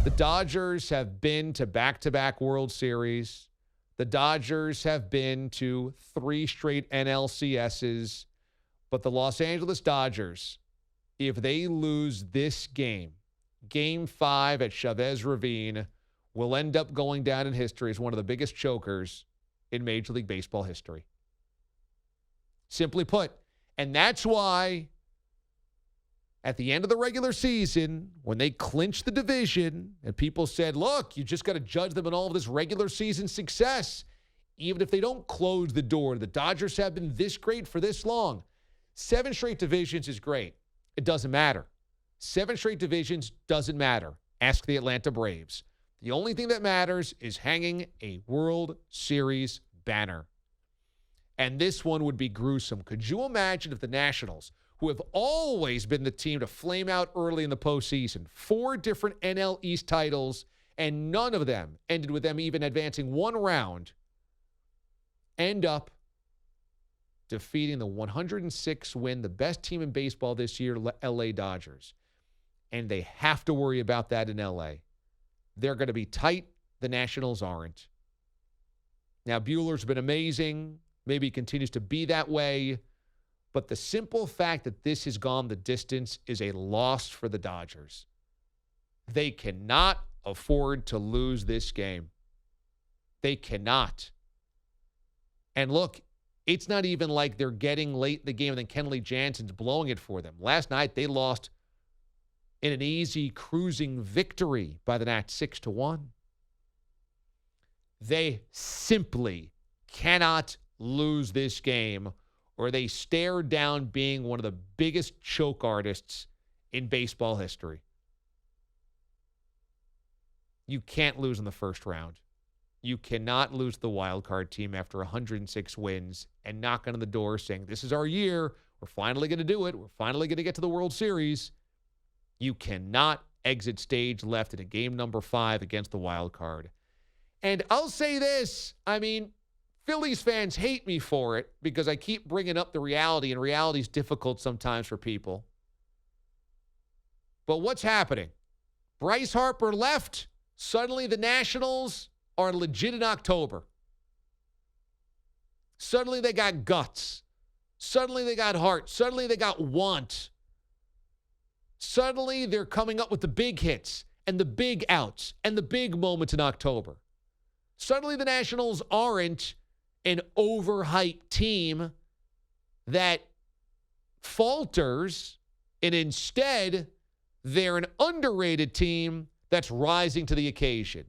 The Dodgers have been to back-to-back World Series. The Dodgers have been to 3 straight NLCSs. But the Los Angeles Dodgers, if they lose this game, Game 5 at Chavez Ravine, will end up going down in history as one of the biggest chokers in Major League Baseball history. Simply put. And that's why at the end of the regular season, when they clinched the division and people said, look, you just got to judge them on all of this regular season success. Even if they don't close the door, the Dodgers have been this great for this long. 7 straight divisions is great. It doesn't matter. 7 straight divisions doesn't matter. Ask the Atlanta Braves. The only thing that matters is hanging a World Series banner. And this one would be gruesome. Could you imagine if the Nationals, who have always been the team to flame out early in the postseason, 4 different NL East titles, and none of them ended with them even advancing 1 round, end up defeating the 106 win, the best team in baseball this year, LA Dodgers. And they have to worry about that in LA. They're going to be tight. The Nationals aren't. Now, Buehler's been amazing. Maybe he continues to be that way. But the simple fact that this has gone the distance is a loss for the Dodgers. They cannot afford to lose this game. They cannot. And look, it's not even like they're getting late in the game and then Kenley Jansen's blowing it for them. Last night, they lost in an easy cruising victory by the Nats 6-1. They simply cannot lose this game, or they stare down being one of the biggest choke artists in baseball history. You can't lose in the first round. You cannot lose the wild card team after 106 wins and knock on the door saying, this is our year. We're finally going to do it. We're finally going to get to the World Series. You cannot exit stage left in a game number 5 against the wild card. And I'll say this. I mean, Phillies fans hate me for it because I keep bringing up the reality, and reality is difficult sometimes for people. But what's happening? Bryce Harper left. Suddenly the Nationals are legit in October. Suddenly they got guts. Suddenly they got heart. Suddenly they got want. Suddenly they're coming up with the big hits and the big outs and the big moments in October. Suddenly the Nationals aren't an overhyped team that falters, and instead they're an underrated team that's rising to the occasion.